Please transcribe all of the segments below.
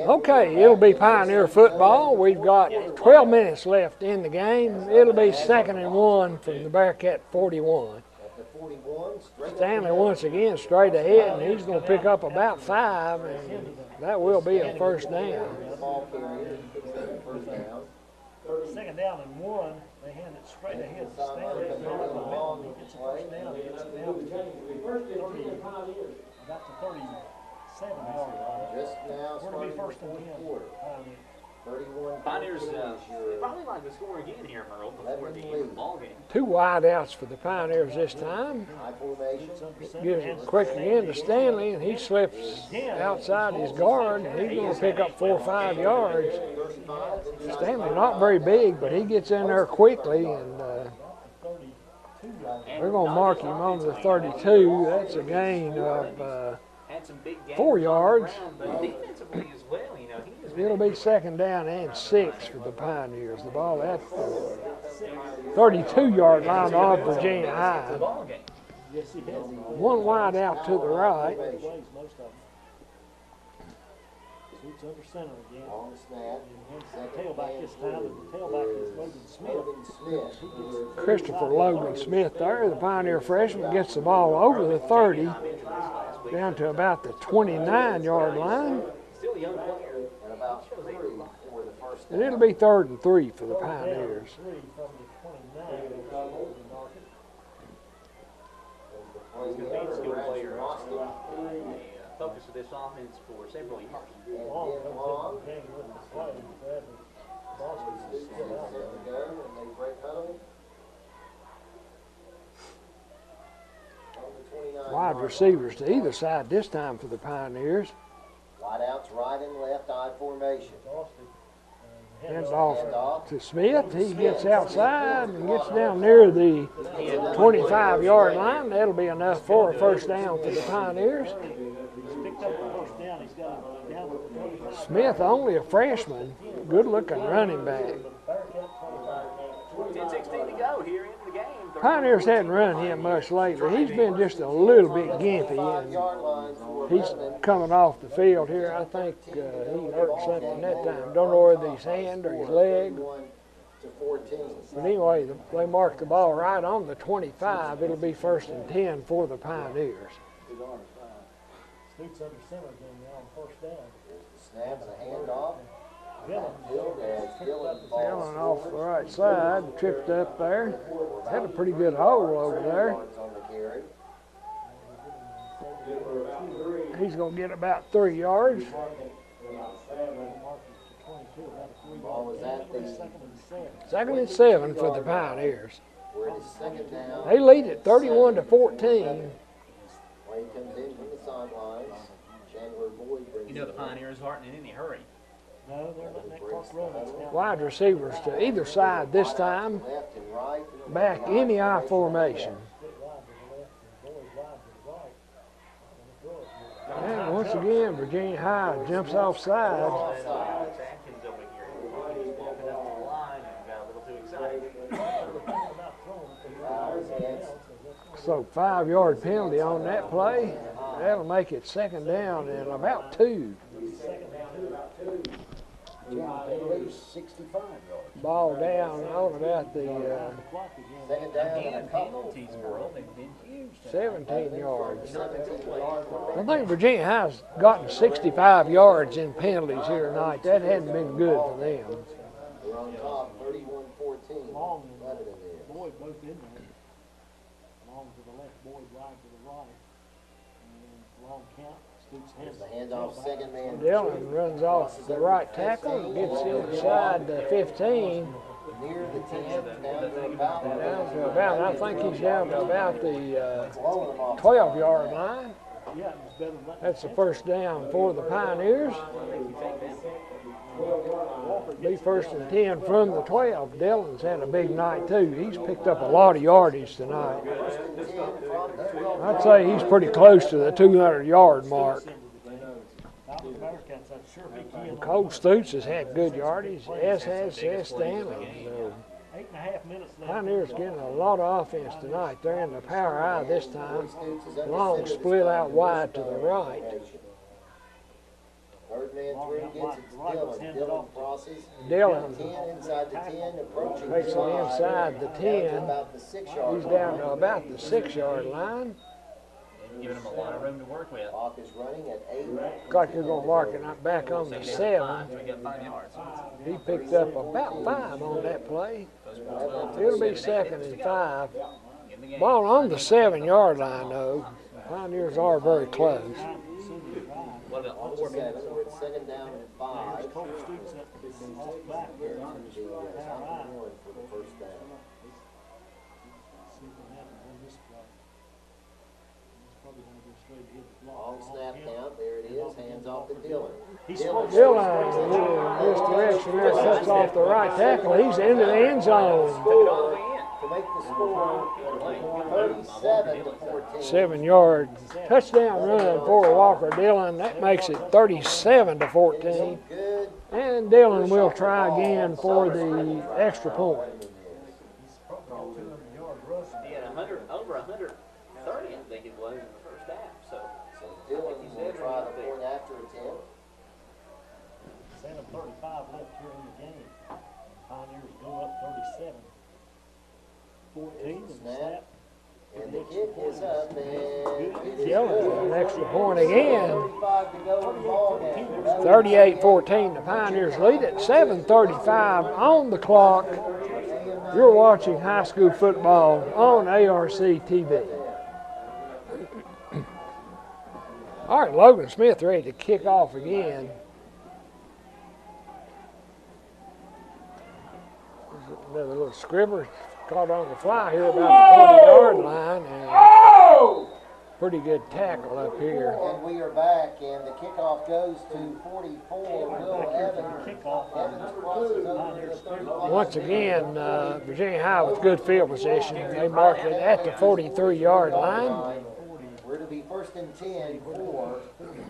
Okay, it'll be Pioneer football. We've got 12 minutes left in the game. It'll be 2nd and 1 from the Bearcat 41. Stanley once again straight ahead, and he's going to pick up about 5, and that will be a first down. 2nd down and 1. They hand it straight ahead to Stanley. He gets a first down. He gets it down to 30, about the 37-yard line. We're to be 1st and 10. Pioneers probably like to score again here, Merle, before the end of the ball game. 2 wide outs for the Pioneers this time. Gives it quick again to Stanley, and he slips outside his guard, and he's going to pick up 4 or 5 yards. Stanley not very big, but he gets in there quickly, and they're going to mark him on the 32. That's a gain of 4 yards. It'll be 2nd down and 6 for the Pioneers. The ball at the 32-yard line off Virginia High. 1 wide out to the right. Sweeps over center again. Tailback this time, and the tailback is Logan Smith. Christopher Logan Smith there. The Pioneer freshman gets the ball over the 30 down to about the 29-yard line. And it'll be 3rd and 3 for the Pioneers. Focus of this offense for several years. Wide receivers to either side this time for the Pioneers. Wide outs right and left, I formation. Hands off to Smith. He gets outside and gets down near the 25-yard line. That'll be enough for a first down for the Pioneers. Smith, only a freshman. Good-looking running back. 10-16 to go here in the game. Pioneers hadn't run him much lately. He's been just a little bit gimpy, and he's coming off the field here. I think he hurt something that time. Don't know whether his hand or his leg. But anyway, they marked the ball right on the 25. It'll be 1st and 10 for the Pioneers. Scoots under center again now on 1st down. Snap and a handoff. Dillon off the right side, tripped up there. Had a pretty good hole over there. He's going to get about 3 yards. 2nd and 7 for the Pioneers. They lead it 31-14. You know the Pioneers aren't in any hurry. No, they're letting that clock run. Wide receivers to either side this time. Back in the I formation. And once again, Virginia High jumps off side. So 5-yard penalty on that play. That'll make it 2nd down and about 2. Ball down on about the 17 yards. I think Virginia High's gotten 65 yards in penalties here tonight. That hadn't been good for them. Long and Boyd both in there. Long to the left, Boyd wide to the right. And long count. The handoff, 2nd man. Dillon runs off the right tackle, gets inside the 15. Near the 10, down to about, I think he's down to about the 12-yard line. That's the first down for the Pioneers. Be 1st and 10 from the 12. Dillon's had a big night too. He's picked up a lot of yardage tonight. I'd say he's pretty close to the 200-yard mark. Cole Stoots has had good yardage, as has Stanley. So Pioneers getting a lot of offense tonight. They're in the power eye this time. Long split out wide to the right. Third man through gets it to Dillon. Dillon crosses. Dillon 10 inside the 10, approaching takes it 5. inside the Down to 10. about the 6-yard He's line. down to about the 6-yard line. Giving him a lot of room to work with. Clock is running at 8. Looks like you're going to mark it up back on the 7. So we got 5 yards. He picked up about 5 on that play. It'll be 2nd and 5. In the game. Ball on the 7-yard line, though. Pioneers are very close. What about 4 minutes? We're at 2nd down and 5. Coach Stoops off back. The second one for the first down. See what happens on this play. He's probably gonna go straight to hit the block. Long snap count, there it is, hands off to Dillon. He's supposed to. Dillon, misdirection there, cuts off the right tackle. He's into the end zone. To make the score 37 to 14. 7-yard touchdown run for Walker Dillon. That makes it 37 to 14. Good. And Dillon will try again for the extra point. He had 100, over 130, I think it was, in the first half. So Dillon will try the point after attempt. 7:35 left here in the game. Pioneers go up 37. 14 Snap. snap. And the kick is up, and it is Dillon, good. an extra point again. 35 to go in the ballgame. 38-14, the Pioneers lead at 7:35 on the clock. You're watching high school football on ARC TV. All right, Logan Smith ready to kick off again. Another little scribber caught on the fly here about the 40-yard line. And pretty good tackle up here. And we are back, and the kickoff goes to 44. Will Evans. Evans crosses over to the 35. Once again, Virginia High with good field position. They mark it at the 43-yard line. We're to be 1st and 10 for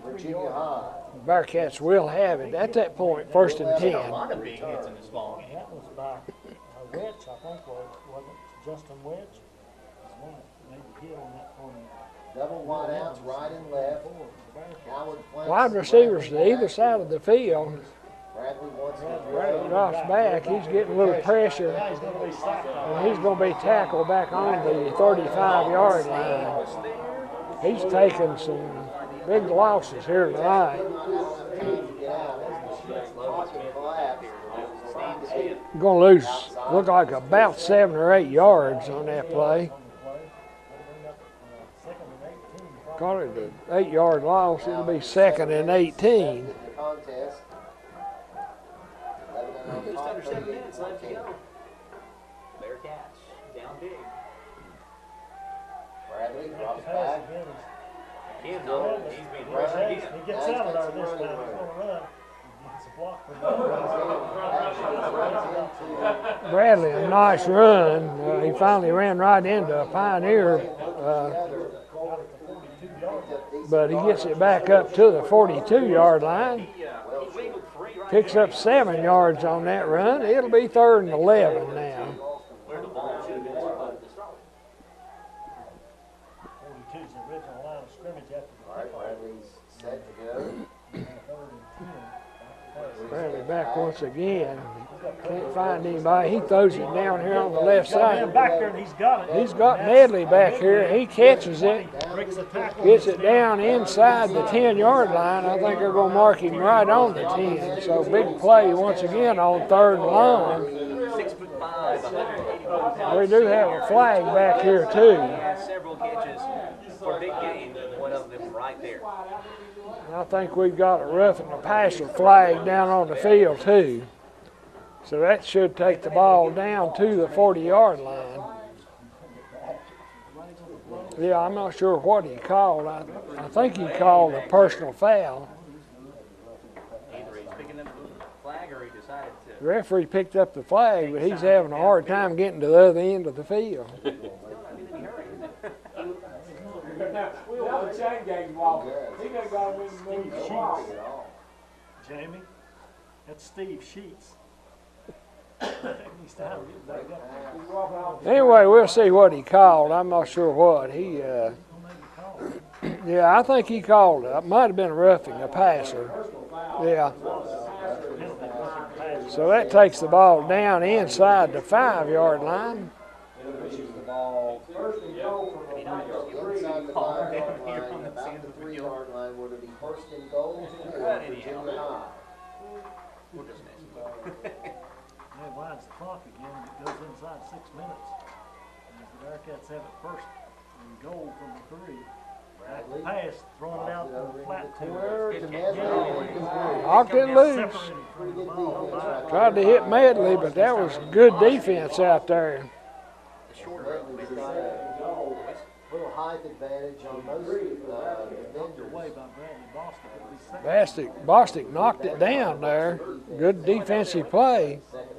Virginia High. Bearcats will have it at that point, 1st and a 10. lot of big hits in this ball game. That was by Wedge, I think, wasn't it? Justin Wedge? Was one that made the hit on that corner. Double wide outs, right and left. Howard flanks. Wide receivers to either side of the field. Bradley wants to Bradley throw. drops back. He's getting a little pressure, Now he's gonna be sacked on. and he's going to be tackled back on the 35-yard line. He's taking some big losses here tonight. Going to lose, look like about 7 or 8 yards on that play. Call it an 8-yard loss. It'll be 2nd and 18. Contest. Just under 7 minutes left to go. Bearcats down big. Bradley drops back. Again, though, he's being rushed again. He gets out of there this time, he's gonna run. He gets a block for Bradley, a nice run. He finally ran right into a Pioneer, but he gets it back up to the 42-yard line. He wiggled free right Picks there. up 7 yards on that run. It'll be 3rd and 11 now. Where the ball should have been supposed to start. 42's the original line of scrimmage after the All right, Bradley's set to go. 3rd and 10. Bradley back once again. Can't find anybody. He throws it down here on the left Got him side. back there and he's got it. He's got Medley back here. He catches it, Breaks the tackle. gets it down inside the 10-yard line. I think they're going to mark him right on the 10. So big play once again on 3rd and long. 6'5", 181 We do have a flag back here too. He has several catches for big gains, and one of them right there. I think we've got a roughing the passer flag down on the field too. So that should take the ball down to the 40-yard line. Yeah, I'm not sure what he called. I think he called a personal foul. Either he's picking up the flag or he decided to. The referee picked up the flag, but he's having a hard time getting to the other end of the field. Jamie, that's Steve Sheets. He's time to get back up. Anyway, we'll see what he called. I'm not sure what. Yeah, I think he called it. It might have been roughing a passer. Yeah. So that takes the ball down inside the 5-yard line. Pushes the ball inside the 5-yard line, about the 3-yard line, where to be first and goal for Virginia High. It winds the clock again. It goes inside 6 minutes. And as the Bearcats have it first and goal from the 3. Back to pass, throwing it out to the flat Corner to Medley. Knocked it loose. separated from the ball. Tried to hit Medley, but that was good defense out there. Medley's got a little height advantage on most defenders. Away by Bradley Boston. It'll be second. Bostic knocked it down there. Good defensive play. Second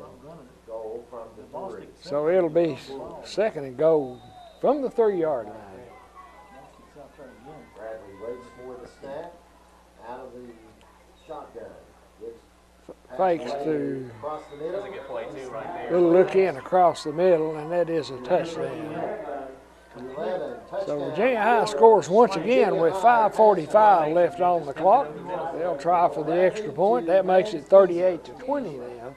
goal from the 3. So it'll be second and goal from the 3-yard line. Boston's out there again. Bradley waits for the snap out of the shotgun. Gets Fakes to across the middle. Good play too, right there. little look in across the middle, and that is a touchdown. 11, So touchdown. Virginia High scores once again with 5:45 left on the clock. They'll try for the extra point. That makes it 38-20 now.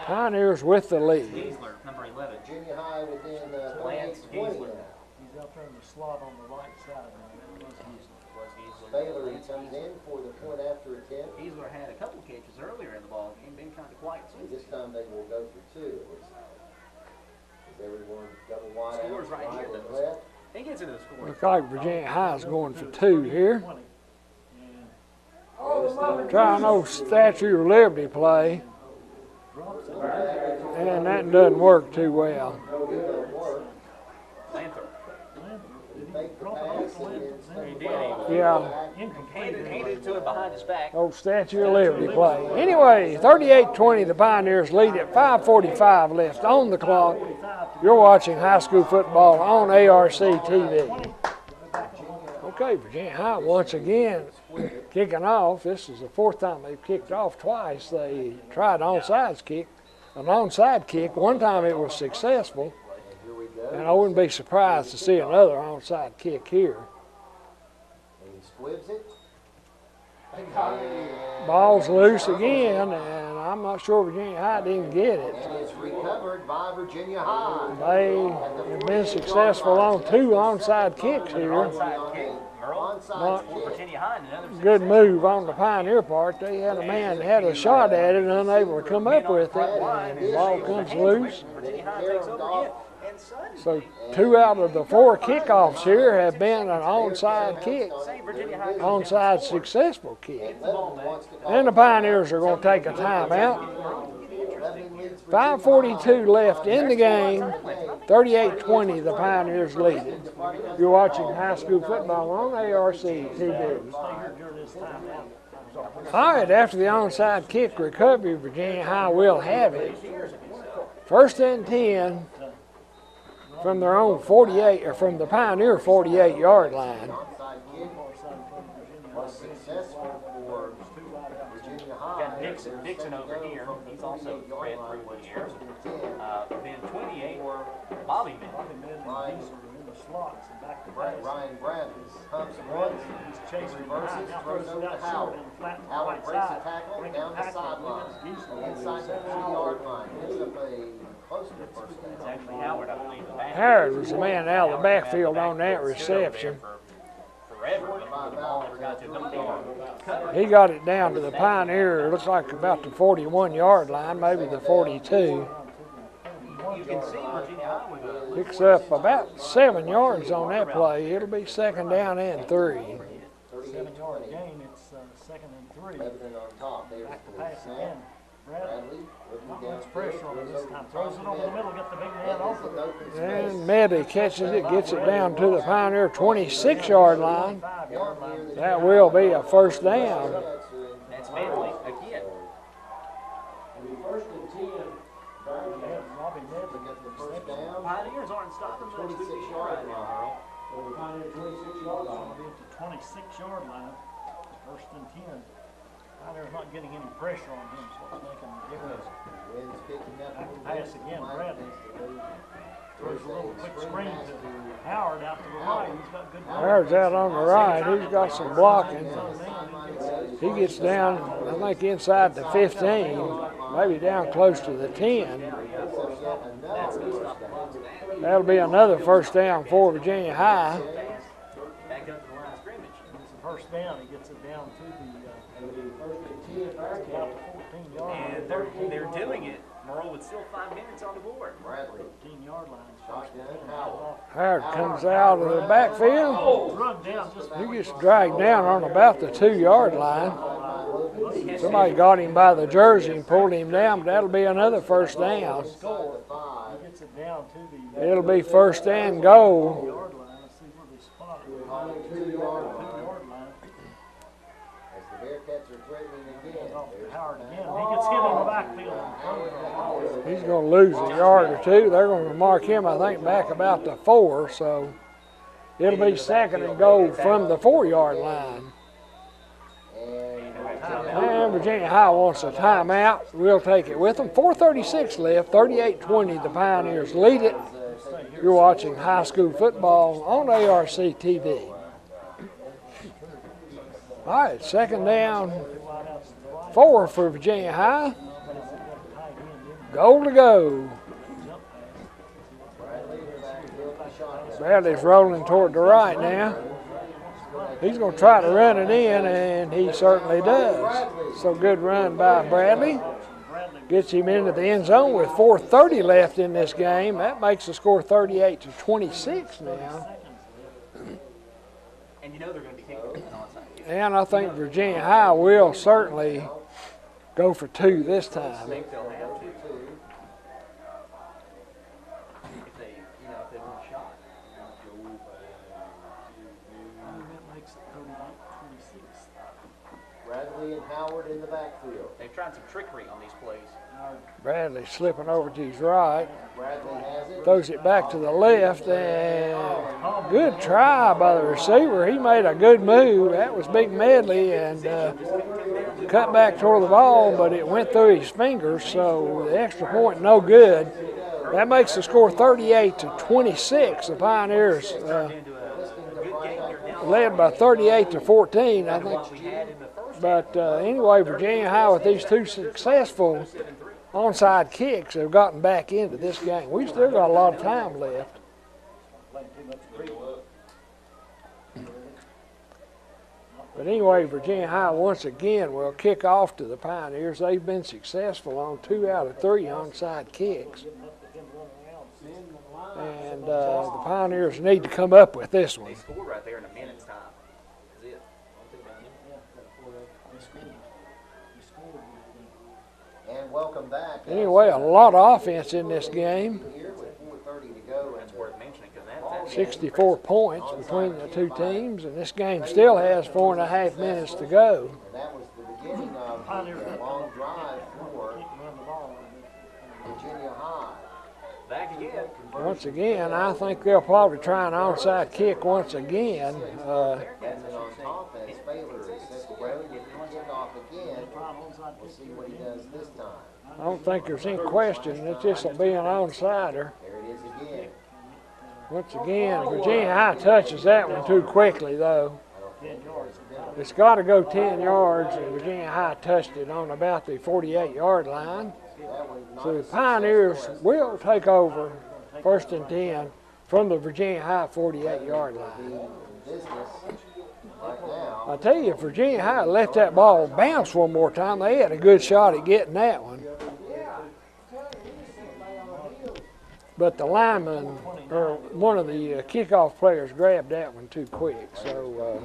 Pioneers with the lead. Giesler, number 11. Virginia High within Lance 20 Giesler. now. He's out there in the slot on the right side. That was Giesler. Baylor comes in for the point after attempt. Giesler had a couple catches earlier in the ball game, been kind of quiet And since. this time they will go for 2. It looks like. Is everyone double wide out, Scores right here, and though. left? He gets into the score. Looks like Virginia High is going for 2 here. 20. Trying old Statue of Liberty play, Drops it. and that doesn't work too well. Lanther. Did he Make the drop it pass off the and left? then He did. Yeah, Incomplete. Handed it to him behind his back. old Statue of Liberty play. Anyway, 38-20, the Pioneers lead at 5:45 left on the clock. You're watching high school football on ARC TV. Okay, Virginia High once again kicking off. This is the 4th time they've kicked off twice. They tried an onside kick. One time it was successful, here we go. and I wouldn't be surprised to see another onside kick here. And he squibs it. Ball's loose again, and I'm not sure Virginia High didn't get it. And it's recovered by Virginia High. They have been successful on 2 onside kicks here. Onside kick. Merle. Onside kick. Virginia High and another Good move on the Pioneer part. They had a man that had a shot at it and unable to come up with it. And the ball comes loose. Virginia High takes over again. And Sutton. So 2 out of the 4 kickoffs here have been an onside kick. Say Virginia High. Onside successful kick. Lebanon wants to And the Pioneers are going to take a timeout. Lebanon leads 5:42 left in the game. 38-20, the Pioneers lead it. You're watching high school football on ARC TV. Stay here during this time out. All right, after the onside kick recovery, Virginia High will have it. 1st and 10 from their own 48, or from the Pioneer 48-yard line. onside kick. Was successful for Virginia High. Got Dixon over here. He's also ran through 1 year. Then 28, Bobby Mill. Bobby Medley and Giesler are in the slots and back to pass. Ryan Bradley pumps once, He's chasing reverses, now throws over to out Howard. short and flat to the Howard right breaks side. a tackle Breaking down the tackle. sideline. Giesler Inside the 3-yard line. Gives up a close to first It's down. actually Howard, I believe. the back. Howard was the man out of the backfield on that reception. Forever, but the ball never got to him. He got it down to the Pioneer, it looks like about the 41-yard line, maybe the 42. You can see Virginia High with a Picks up about 7 yards on that play. It'll be 2nd down and 3. 7-yard gain. It's 2nd and 3. Lebanon on top. There's Back to the pass snap. again. Bradley. Bradley looking Not down. much pressure on him this time. Throws it over the middle, get the big man off of it. And Medley catches it, gets it down to the Pioneer 26-yard line. 5-yard line. That will be a 1st down. that's Medley again. Robbie Medley Got the first down. Pioneers aren't stopping much 26-yard right now, line. Earl. It'll be at the 26-yard line. 1st and 10. Pioneer's not getting any pressure on him, so it's making a difference. Wind's picking up. Back to pass again, Bradley. Throws a little quick screen pass to Howard out to the right. He's got good running. Howard's out on the right. He's got some blocking. He gets down, I think, inside the 15, maybe down close to the 10. That'll be another first down for Virginia High. Back up to the line of scrimmage. It's a first down. He gets it down to the about the 14-yard line. And they're doing it, Merle, with still 5 minutes on the board. 14-yard line. Howard comes out of the backfield. Run down just He gets dragged down on about the 2-yard line. Somebody got him by the jersey and pulled him down, but that'll be another first down. He gets it down to the It'll be first and goal. yard line. Let's see where they spot it. 2-yard line. As the Bearcats are threatening again. Off to Howard again. He gets hit in the backfield. He's going to lose a yard or two. They're going to mark him, I think, back about the 4. So it'll be second and goal from the 4-yard line. And Virginia High wants a timeout. We'll take it with them. 4:36 left, 38-20. The Pioneers lead it. You're watching high school football on ARC TV. All right, second down, 4 for Virginia High. Goal to go. Bradley's rolling toward the right now. He's going to try to run it in, and he certainly does. So good run by Bradley. Gets him into the end zone with 4:30 left in this game. That makes the score 38-26 now. And you know they're going to be kicking it onside. And I think Virginia High will certainly go for 2 this I time. think they'll have to. If they want a shot. That makes it 38-26. Bradley and Howard in the backfield. They've tried some trickery on these plays. Bradley slipping over to his right. Bradley has it. Throws it back to the left, and good try by the receiver. He made a good move. That was Big Medley, and cut back toward the ball, but it went through his fingers, so the extra point no good. That makes the score 38-26. The Pioneers led by 38-14, I think. But anyway, Virginia High with these 2 successful onside kicks have gotten back into this game. We've still got a lot of time left. But anyway, Virginia High once again will kick off to the Pioneers. They've been successful on 2 out of 3 onside kicks. And the Pioneers need to come up with this one. They scored right there in a minute's time. That's it. And welcome back. Anyway, a lot of offense in this game. Here with 4:30 to go. That's worth mentioning because that's 64 points between the 2 teams, and this game still has 4.5 minutes to go. And that was the beginning of the long drive for Virginia High. back again. Once again, I think they'll probably try an onside kick once again. And then on top, as Baylor is set to go, get the kickoff again. We'll see what he does this time. I don't think there's any question that this will be an onsider. There it is again. Once again, Virginia High touches that one too quickly, though. It's got to go 10 yards, and Virginia High touched it on about the 48-yard line. So the Pioneers will take over 1st and 10 from the Virginia High 48-yard line. I tell you, if Virginia High let that ball bounce one more time, they had a good shot at getting that one. But the lineman, or one of the kickoff players, grabbed that one too quick. So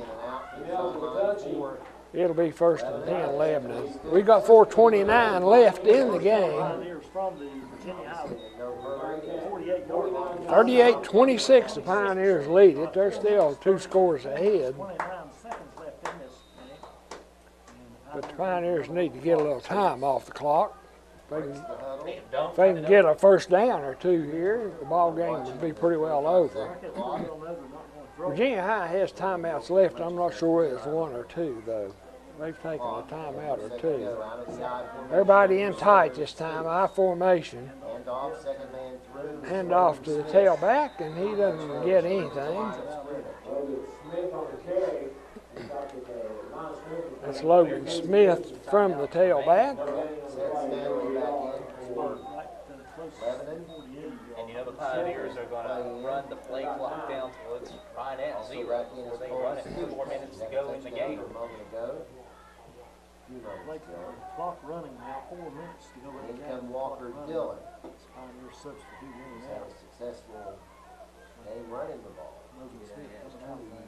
it'll be 1st and 10, Lebanon. We got 4:29 left in the game. 38-26, the Pioneers lead it. They're still 2 scores ahead. But the Pioneers need to get a little time off the clock. If they can get a 1st down or 2 here, the ball game would be pretty well over. Virginia High has timeouts left. I'm not sure whether it's 1 or 2, though. They've taken a timeout or 2. Everybody in tight this time, I formation. Hand off to the tailback, and he doesn't get anything. It's Logan Smith from the tailback. Lebanon. And you know the Pioneers are going to run the play clock down till it's right at Also 0 back in before is they Paul run it Stevens. 4 minutes to go in the game. A moment ago. Like clock running now, 4 minutes to go in the In game. come Walker Dillon. Pioneer substitute in He's and had out. a successful game running the ball. Logan Smith coming out.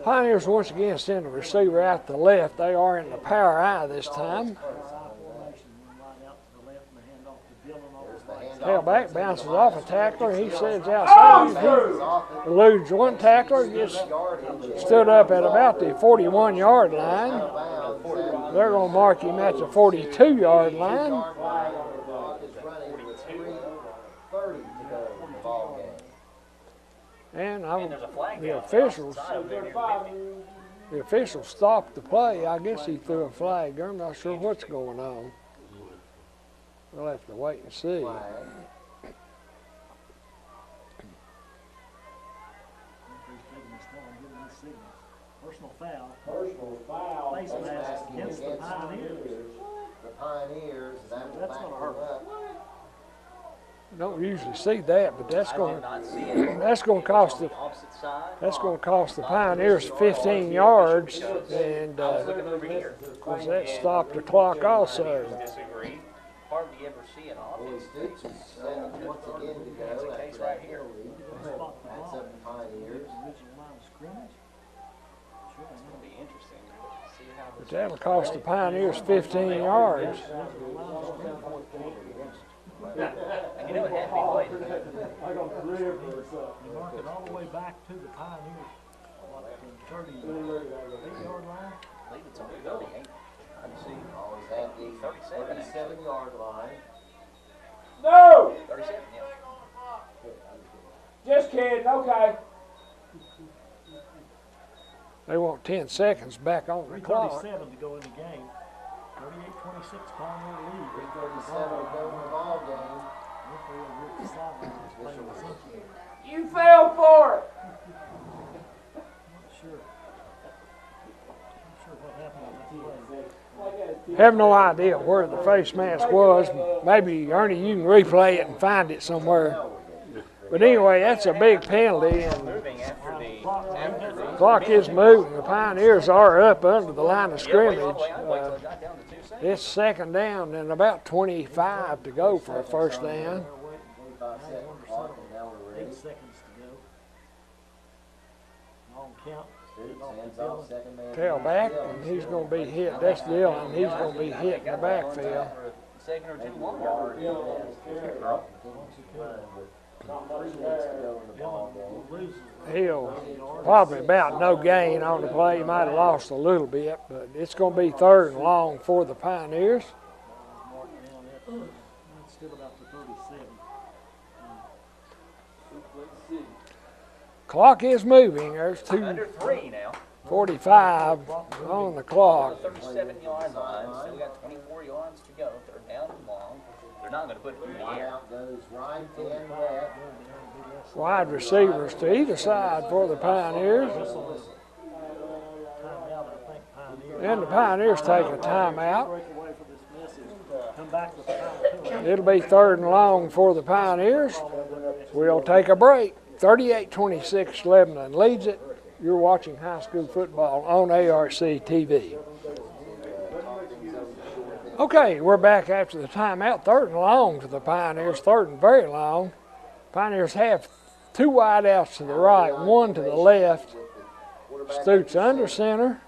Pioneers once again send a receiver out to the left. They are in the power eye this time. Tailback bounces off a tackler. He sends outside. He eludes one tackler. Gets stood up at about the 41-yard line. They're going to mark him at the 42-yard line. And there's a flag the down officials, outside of there near 50. the officials stopped the play. I guess he threw a flag. I'm not sure what's going on. We'll have to wait and see. Personal foul. Face mask against the Pioneers. The Pioneers, that will That's back gonna them hurt. up. Don't usually see that, but that's I going did not see it. that's going to cost the Opposite side. that's going to cost the Pioneers 15 yards, and I was looking over here. because that stopped the clock also. Disagree. Hardly ever see an Boy, offense. Stoops is set once again to That's go the case after right that here. penalty. That's up the Pioneers. Original line of scrimmage. It's going to be interesting to see how But this. that'll cost the Pioneers 15 yards. And you know it had to be late. You mark it all the way back to the Pioneers. What, the 38-yard line? I believe it's only 38. I see. Always at the 37, 37-yard line. No, 37, yeah. just kidding. Okay. They want 10 seconds back on the clock. 3:37 to go in the game. 38-26 Pioneer lead. 3:37 to go in the ball game. Referee will rip the sidelines playing something. You fell for it. Not sure. Not sure what happened on that play. Have no idea where the face mask was. Maybe, Ernie, you can replay it and find it somewhere. But anyway, that's a big penalty, and Moving after the clock is moving. The Pioneers are up under the line of scrimmage. Wait till it got down to 2 seconds. It's second down and about 25 to go for a first down. 45-second clock, and now we're 8 ready. seconds to go. Long count. Stoops hands off, second man. Tailback, and he's going to be hit. That's Dillon. He's going to be hit in the backfield. Second or two longer. He'll probably about no gain on the play. He might have lost a little bit, but it's going to be third and long for the Pioneers. Marked down at, it's still about the 37. Clock is moving. There's Under 3 now. 2:45 on the clock. 37-yard line. Still got 24 yards to go. They're down and long. They're not going to put it in the air. Out goes right and left. Wide receivers to either side for the Pioneers. Timeout, I think Pioneer. And the Pioneers take a timeout. Break away from this message. Come back with the power to it. It'll be third and long for the Pioneers. We'll take a break. 38-26, Lebanon leads it. You're watching high school football on ARC TV. Okay, we're back after the timeout. Third and long to the Pioneers, third and very long. Pioneers have 2 wideouts to the right, 1 to the left. Stoops under center.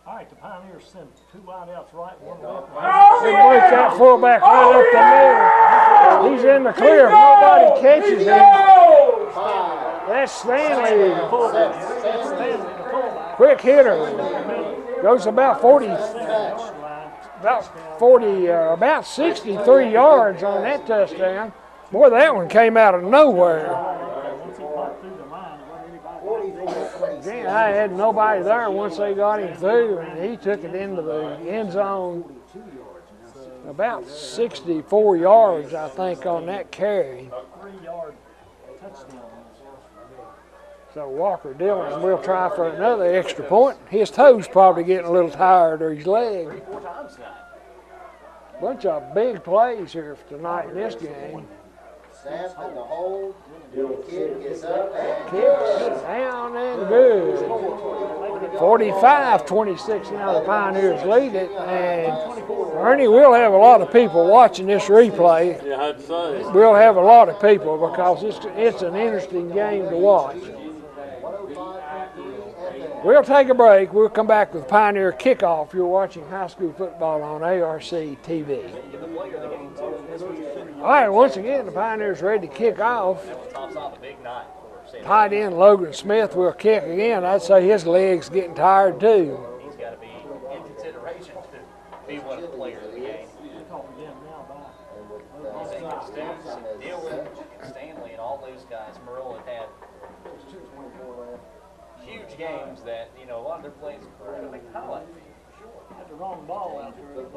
All right, the Pioneers send 2 wideouts right, 1 left. They break that fullback right up the middle. He's in the clear. If nobody catches him. That's Stanley. Quick hitter. Goes about 40, about 63 yards on that touchdown. Boy, that one came out of nowhere. Once he popped through the line, there wasn't anybody. Again, I had nobody there once they got him through, and he took it into the end zone. About 64 yards, I think, on that carry. 3-yard touchdown. So Walker Dillon will try for another extra point. His toes probably getting a little tired, or his leg. 4 times tonight. Bunch of big plays here tonight in this game. Snap in the hold. Kid gets up and Kicks down and good. 45-26. Now the Pioneers lead it, and Ernie, we'll have a lot of people watching this replay. Yeah, I'd say. We'll have a lot of people because it's an interesting game to watch. We'll take a break. We'll come back with Pioneer Kickoff. You're watching high school football on ARC TV. All right, once again, the Pioneers ready to kick off. Tops off a big night for Tight end Logan Smith will kick again. I'd say his leg's getting tired too. He's got to be in consideration to be one of the players of the game. Stanley and all those guys, Merle have had huge games that, you know, a lot of their plays are going to make the highlight. Had the wrong ball out there. It's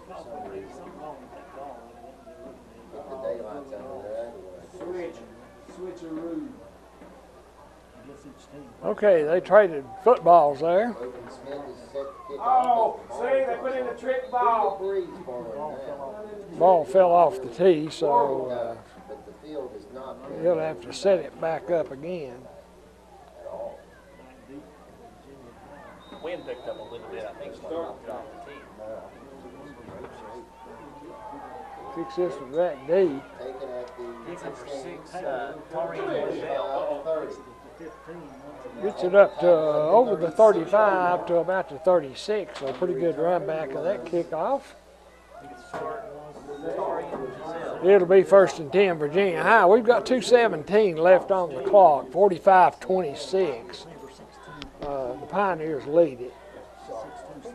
probably something wrong with that ball. Get the daylights out of there. Switcheroo. I guess each team. Okay, they traded footballs there. Logan Smith is set to kick Oh, off. see, they put in a trick ball. Breeze for him now. Ball fell off the tee, so But the field is not good he'll have to set it back up again. at all. Wind picked up a little bit, I think, so it knocked it off the tee. Fix this one back deep. Taken at the It's number 6, 16, Taurine Michelle. 30. Gets it up to over the 35 to about the 36, so pretty good run back of that kickoff. It'll be 1st and 10, Virginia High. We've got 2:17 left on the clock, 45-26. The Pioneers lead it. First and 10,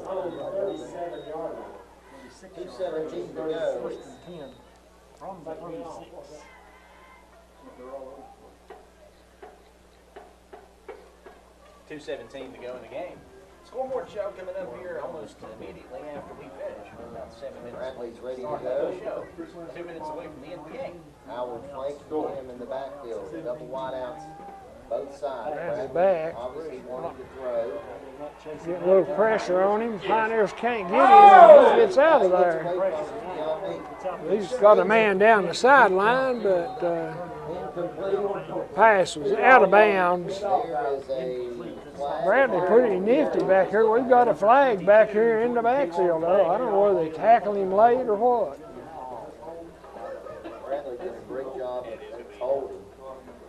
on the 37-yard line. 2:17 to go. First and 10 from the 36. .217 to go in the game. Scoreboard show coming up here almost immediately after we finish. We're about 7 minutes. Bradley's ready to Start go. the show. 2 minutes away from the end of the game. Howard flanks him in the backfield. Double wideouts, both sides. Bradley Bradley back. obviously wanted to throw. Get a little pressure on him. Pioneers can't get him. He gets out of there. Away from him. He's got a man down the sideline, but pass was out of bounds. There is a flag. Bradley pretty nifty back here. We've got a flag back here in the backfield, though. I don't know whether they tackled him late or what. Bradley did a great job of holding.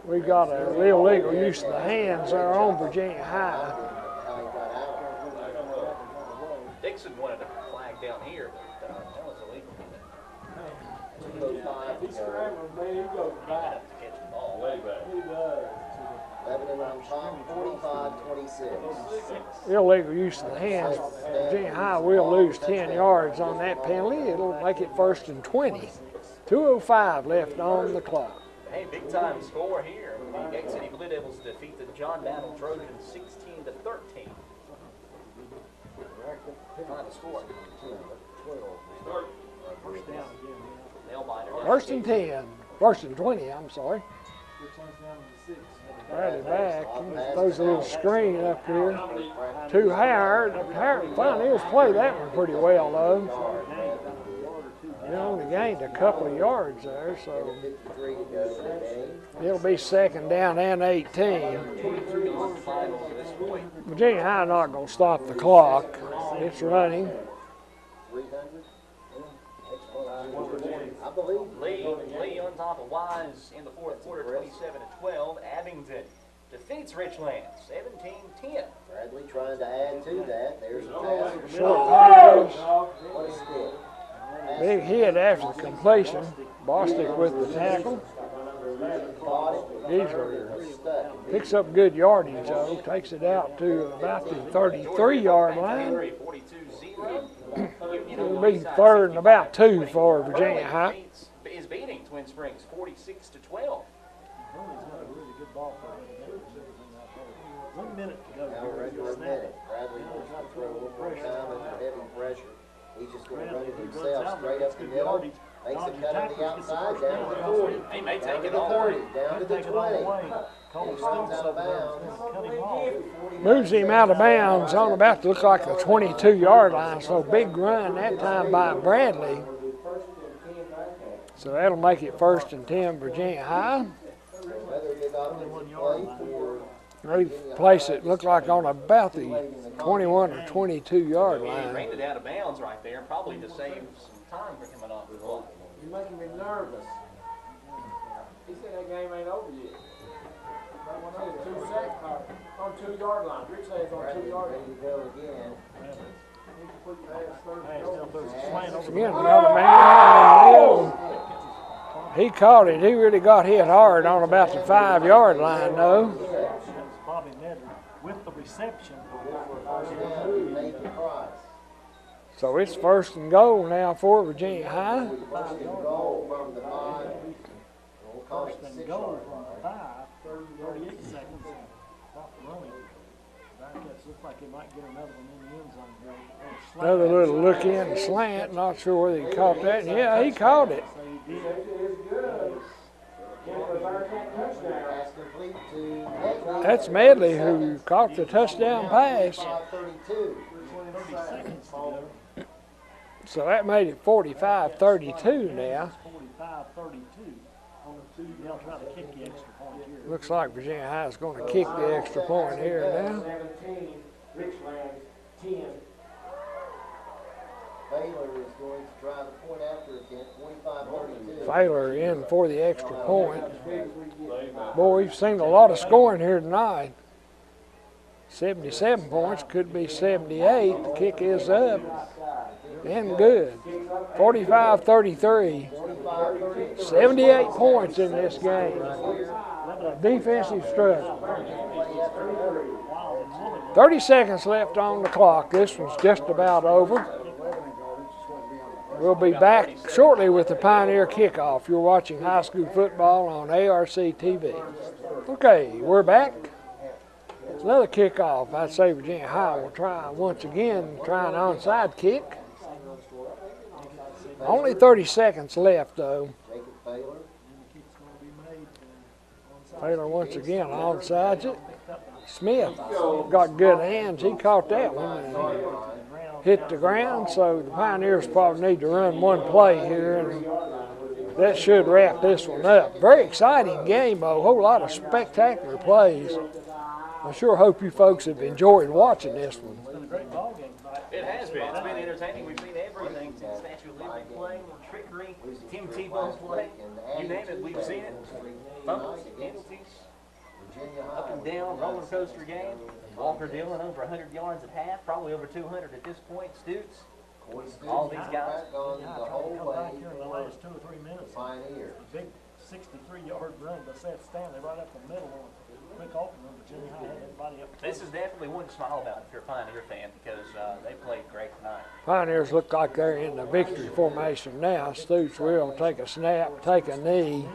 We got a illegal use of the hands there on Virginia High. How he got out. Dixon wanted a flag down here, but that was illegal. 2:05 to He's go. scrambling, man, he goes back. To catch the ball. Way back. He does. Lebanon on top, 45-26. Illegal use of the hands. Virginia High will lose 10 yards on that penalty. It'll make it 1st and 20. 2:05 left on the clock. Hey, big time score here. The Gate City Blue Devils defeat the John Battle Trojans 16-13. Final score. First down again. Nail biter. 1st and 10. 1st and 20, I'm sorry. Which one's down to the 6? Bradley back. He throws a little screen up here to Howard. Howard Pioneers play that one pretty well, though. They only gained a couple of yards there, so 53 to go in the game. it'll be 2nd down and 18. Virginia High not going to stop the clock. It's running. 300. I believe. Lee on top of Wise in the 4th quarter, 27-12. Abington defeats Richland, 17-10. Bradley trying to add to that. There's a pass. Short pass. What a stick. Big hit after the completion. Bostic with the tackle. Caught it. Geisler Stuck. picks up good yardage, though. Takes it out to about the 33-yard line. 42-0. It'll be 3rd and about 2 for Virginia High. Is beating Twin Springs 46-12. Hurley's got a really good ball player. 1 minute to go. Now regular minute. Bradley wants to throw one more time under heavy pressure. He's just gonna run it himself straight up the middle. Makes a cut on the outside, down to the 40. He may Down take to it the all. 30, down to the Take it all 20. away. And Cole he runs Stokes out of over there. bounds. Cut him off. Moves him out of bounds on about to look like the 22-yard line. So big run that time by Bradley. So that'll make it 1st and 10 Virginia High. Another big offensive play for They place it, look like on about the 21 or 22-yard He line. ran it out of bounds right there, probably to save some time for coming off the clock. You're making me nervous. He said that game ain't over yet. It's 2 seconds, on 2-yard line. Rich says on Bradley 2-yard ready line. to go again. Again, another man in the middle. He caught it. He really got hit hard on about the 5-yard line, though. Bobby Nedder with the reception. First down, he made the price. So it's 1st and goal now for Virginia High. First and goal from the 5. We'll call it First the and goal 6-yard from line. 5, 38 seconds. Off the running. Bearcats look like they might get another one in the end zone here. Another little look in the slant. Not sure whether he caught that. Yeah, he caught it. So he did. Pass complete to Medley. That's Medley who caught the touchdown pass. 45-32. 30 seconds to go. So that made it 45-32 now. 45-32. They'll try to kick the extra point here. Looks like Virginia High is going to kick the extra point here now. 17, Richland 10. Baylor is going to try the point after attempt, 45-32. Baylor in for the extra point. Boy, we've seen a lot of scoring here tonight. 77 points, could be 78. The kick is up and good. 45-33. 78 points in this game. Defensive struggle. 30 seconds left on the clock. This one's just about over. We'll be back shortly with the Pioneer kickoff. You're watching high school football on ARC TV. Okay, we're back. It's another kickoff. I'd say Virginia High will try once again, try an onside kick. Only 30 seconds left, though. Jacob Baylor. Baylor once again onside it. Smith got good hands. He caught that one and hit the ground. So the Pioneers probably need to run one play here, and that should wrap this one up. Very exciting game, though. A whole lot of spectacular plays. I sure hope you folks have enjoyed watching this one. It's been a great ball game tonight. It has been. It's been entertaining. We've seen everything since Statue of Liberty play, trickery, Tim Tebow play. You name it, we've seen it. Fumbles, penalties, Virginia up High. and down, roller coaster game. Walker Dillon over 100 yards at half, probably over 200 at this point. Stutes, all these guys. Back on Yeah, the trying whole to come way back here in the for last 2 or 3 minutes. Pioneers. Big 63-yard run by Seth Stanley right up the middle on a quick opener. Virginia High had everybody up. This is definitely one to smile about if you're a Pioneer fan because they played great tonight. Pioneers look like they're in the victory formation now. Stoops will take a snap, take a knee.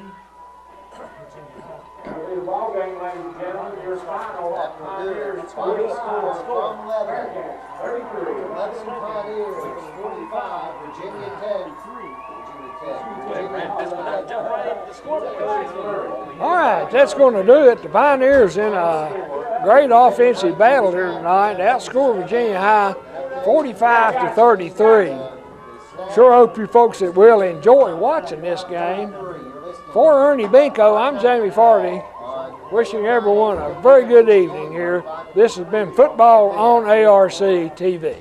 The ball game, ladies and gentlemen, your final That will do it. Pioneers Final 45, score from Lebanon. Bearcats 33. Lebanon Pioneers 45, Virginia Tech. Virginia Tech. All right, that's going to do it. The Pioneers in a great offensive battle here tonight. Outscored Virginia High 45-33. Sure hope you folks that will enjoy watching this game. For Ernie Binko, I'm Jamie Farty, wishing everyone a very good evening here. This has been Football on ARC TV.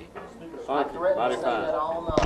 Thank you. Mighty fine. All night.